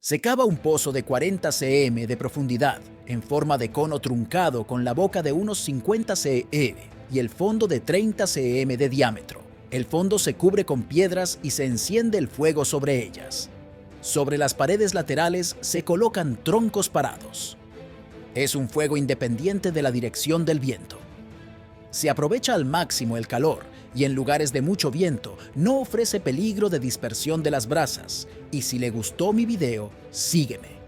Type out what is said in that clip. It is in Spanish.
Se cava un pozo de 40 cm de profundidad, en forma de cono truncado con la boca de unos 50 cm y el fondo de 30 cm de diámetro. El fondo se cubre con piedras y se enciende el fuego sobre ellas. Sobre las paredes laterales se colocan troncos parados. Es un fuego independiente de la dirección del viento. Se aprovecha al máximo el calor y en lugares de mucho viento no ofrece peligro de dispersión de las brasas. Y si le gustó mi video, sígueme.